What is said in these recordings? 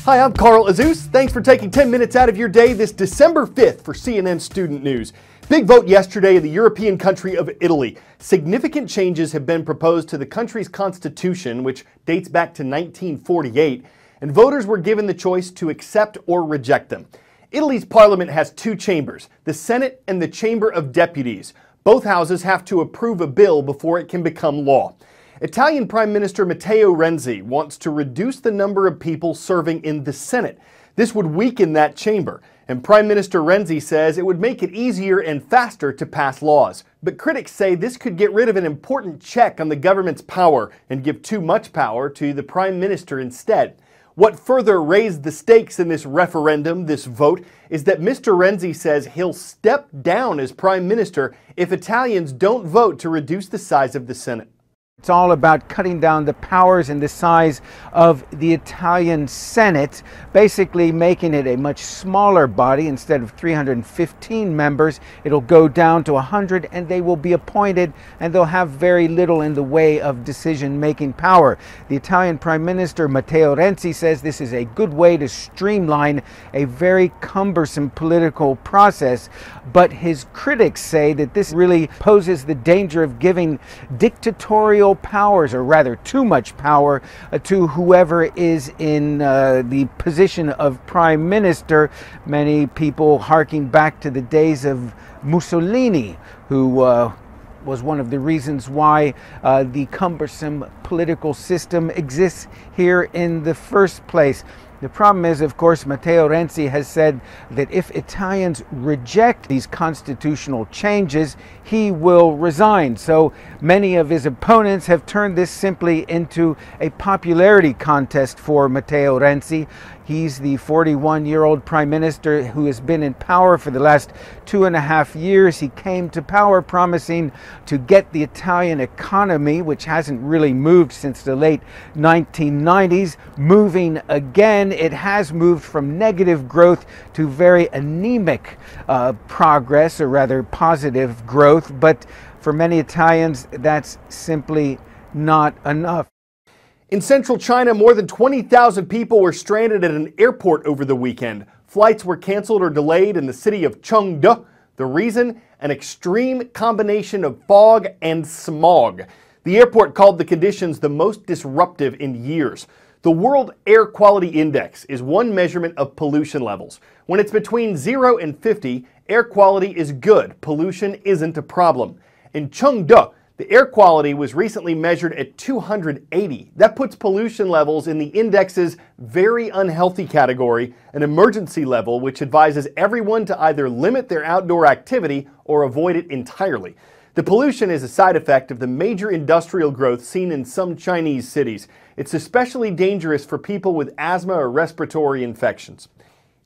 Hi, I'm Carl Azus. Thanks for taking 10 minutes out of your day this December 5th for CNN Student News. Big vote yesterday in the European country of Italy. Significant changes have been proposed to the country's constitution, which dates back to 1948, and voters were given the choice to accept or reject them. Italy's parliament has two chambers, the Senate and the Chamber of Deputies. Both houses have to approve a bill before it can become law. Italian Prime Minister Matteo Renzi wants to reduce the number of people serving in the Senate. This would weaken that chamber, and Prime Minister Renzi says it would make it easier and faster to pass laws. But critics say this could get rid of an important check on the government's power and give too much power to the Prime Minister instead. What further raised the stakes in this referendum, this vote, is that Mr. Renzi says he'll step down as Prime Minister if Italians don't vote to reduce the size of the Senate. It's all about cutting down the powers and the size of the Italian Senate, basically making it a much smaller body. Instead of 315 members, it'll go down to 100, and they will be appointed, and they'll have very little in the way of decision-making power. The Italian Prime Minister Matteo Renzi says this is a good way to streamline a very cumbersome political process, but his critics say that this really poses the danger of giving dictatorial powers, or rather too much power, to whoever is in the position of Prime Minister. Many people harking back to the days of Mussolini, who was one of the reasons why the cumbersome political system exists here in the first place. The problem is, of course, Matteo Renzi has said that if Italians reject these constitutional changes, he will resign. So many of his opponents have turned this simply into a popularity contest for Matteo Renzi. He's the 41-year-old prime minister who has been in power for the last 2.5 years. He came to power promising to get the Italian economy, which hasn't really moved since the late 1990s, moving again. It has moved from negative growth to very anemic progress, or rather positive growth. But for many Italians, that's simply not enough. In central China, more than 20,000 people were stranded at an airport over the weekend. Flights were canceled or delayed in the city of Chengdu. The reason? An extreme combination of fog and smog. The airport called the conditions the most disruptive in years. The World Air Quality Index is one measurement of pollution levels. When it's between 0 and 50, air quality is good. Pollution isn't a problem. In Chengdu, the air quality was recently measured at 280. That puts pollution levels in the index's very unhealthy category, an emergency level which advises everyone to either limit their outdoor activity or avoid it entirely. The pollution is a side effect of the major industrial growth seen in some Chinese cities. It's especially dangerous for people with asthma or respiratory infections.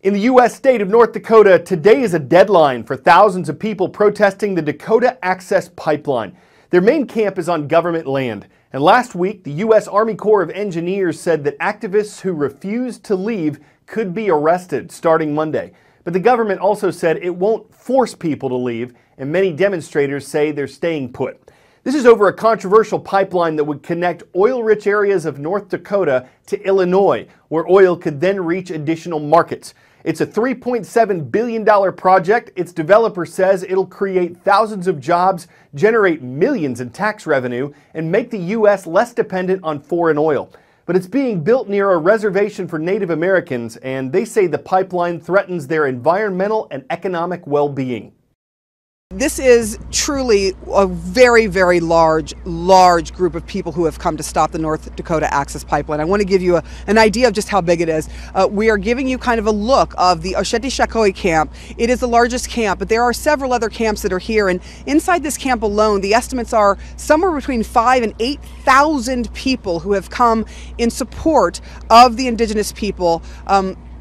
In the U.S. state of North Dakota, today is a deadline for thousands of people protesting the Dakota Access Pipeline. Their main camp is on government land, and last week the U.S. Army Corps of Engineers said that activists who refuse to leave could be arrested starting Monday. But the government also said it won't force people to leave, and many demonstrators say they're staying put. This is over a controversial pipeline that would connect oil-rich areas of North Dakota to Illinois, where oil could then reach additional markets. It's a $3.7 billion project. Its developer says it'll create thousands of jobs, generate millions in tax revenue, and make the U.S. less dependent on foreign oil. But it's being built near a reservation for Native Americans, and they say the pipeline threatens their environmental and economic well-being. This is truly a very, very large group of people who have come to stop the North Dakota Access Pipeline. I want to give you an idea of just how big it is. We are giving you kind of a look of the Osheti-Shakoi camp. It is the largest camp, but there are several other camps that are here. And inside this camp alone, the estimates are somewhere between 5,000 and 8,000 people who have come in support of the indigenous people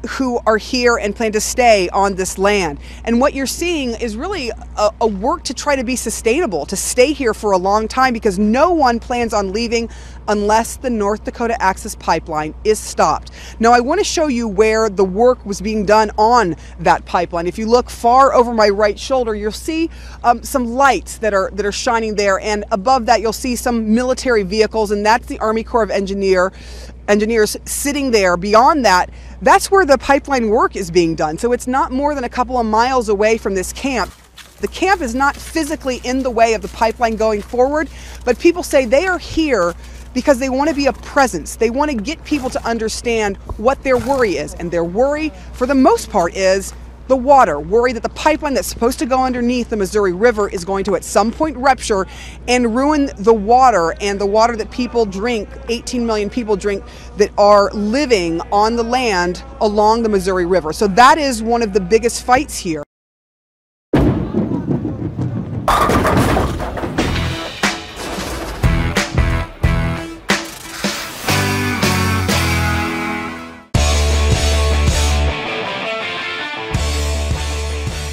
who are here and plan to stay on this land. And what you're seeing is really a work to try to be sustainable, to stay here for a long time, because no one plans on leaving unless the North Dakota Access Pipeline is stopped. Now, I want to show you where the work was being done on that pipeline. If you look far over my right shoulder, you'll see some lights that are shining there, and above that you'll see some military vehicles, and that's the Army Corps of Engineers engineers sitting there. Beyond that, that's where the pipeline work is being done. So it's not more than a couple of miles away from this camp. The camp is not physically in the way of the pipeline going forward, but people say they are here because they want to be a presence. They want to get people to understand what their worry is. And their worry, for the most part, is the water. Worry that the pipeline that's supposed to go underneath the Missouri River is going to at some point rupture and ruin the water, and the water that people drink, 18 million people drink, that are living on the land along the Missouri River. So that is one of the biggest fights here.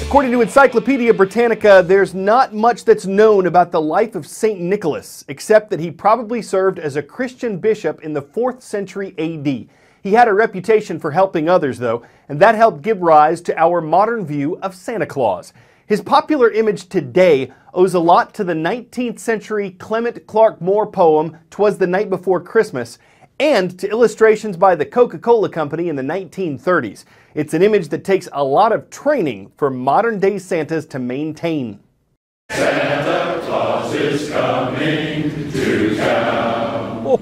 According to Encyclopedia Britannica, there's not much that's known about the life of St. Nicholas, except that he probably served as a Christian bishop in the 4th century AD. He had a reputation for helping others, though, and that helped give rise to our modern view of Santa Claus. His popular image today owes a lot to the 19th century Clement Clarke Moore poem, "'Twas the Night Before Christmas," and to illustrations by the Coca-Cola Company in the 1930s. It's an image that takes a lot of training for modern-day Santas to maintain. Santa Claus is coming to town.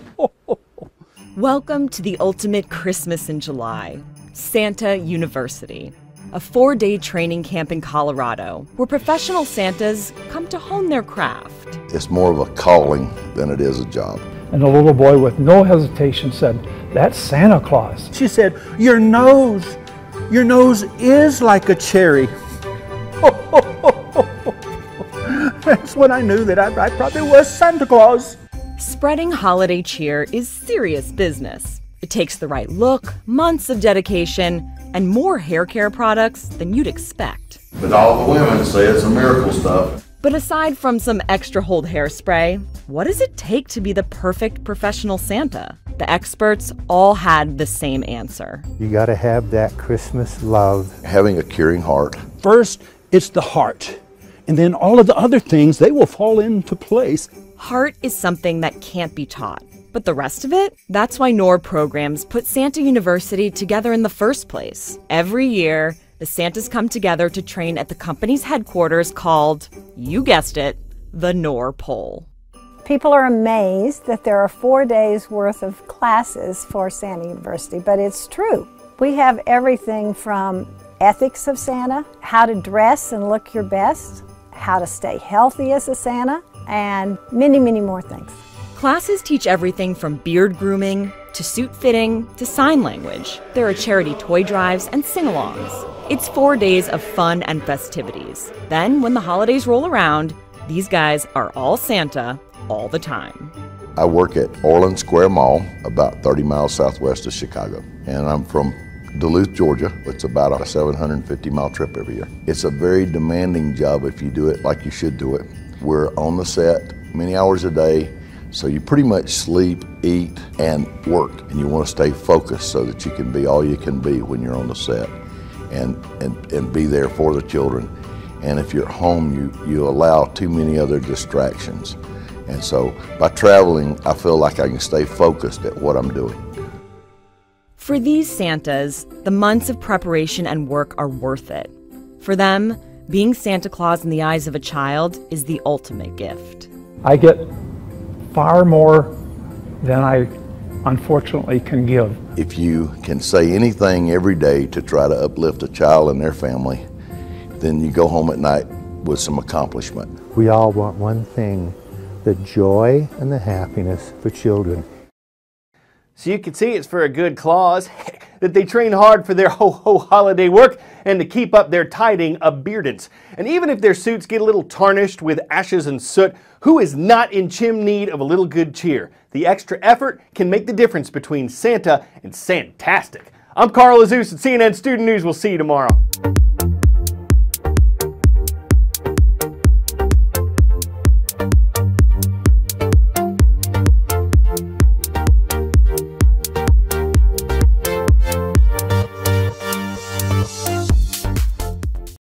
Welcome to the ultimate Christmas in July, Santa University, a 4-day training camp in Colorado where professional Santas come to hone their craft. It's more of a calling than it is a job. And the little boy with no hesitation said, "That's Santa Claus." She said, your nose is like a cherry." That's when I knew that I probably was Santa Claus. Spreading holiday cheer is serious business. It takes the right look, months of dedication, and more hair care products than you'd expect. But all the women say it's a miracle stuff. But aside from some extra hold hairspray, what does it take to be the perfect professional Santa? The experts all had the same answer. You gotta have that Christmas love. Having a caring heart. First, it's the heart. And then all of the other things, they will fall into place. Heart is something that can't be taught. But the rest of it? That's why NOR programs put Santa University together in the first place. Every year, the Santas come together to train at the company's headquarters called, you guessed it, the NOR Pole. People are amazed that there are 4 days worth of classes for Santa University, but it's true. We have everything from ethics of Santa, how to dress and look your best, how to stay healthy as a Santa, and many, many more things. Classes teach everything from beard grooming to suit fitting to sign language. There are charity toy drives and sing-alongs. It's 4 days of fun and festivities. Then, when the holidays roll around, these guys are all Santa all the time. I work at Orland Square Mall, about 30 miles southwest of Chicago. And I'm from Duluth, Georgia. It's about a 750-mile trip every year. It's a very demanding job if you do it like you should do it. We're on the set many hours a day, so you pretty much sleep, eat, and work. And you want to stay focused so that you can be all you can be when you're on the set and be there for the children. And if you're at home, you allow too many other distractions. And so by traveling, I feel like I can stay focused at what I'm doing. For these Santas, the months of preparation and work are worth it. For them, being Santa Claus in the eyes of a child is the ultimate gift. I get far more than I unfortunately can give. If you can say anything every day to try to uplift a child and their family, then you go home at night with some accomplishment. We all want one thing, the joy and the happiness for children. So you can see it's for a good cause that they train hard for their ho-ho holiday work and to keep up their tiding abundance. And even if their suits get a little tarnished with ashes and soot, who is not in need of a little good cheer? The extra effort can make the difference between Santa and Santastic. I'm Carl Azus at CNN Student News. We'll see you tomorrow.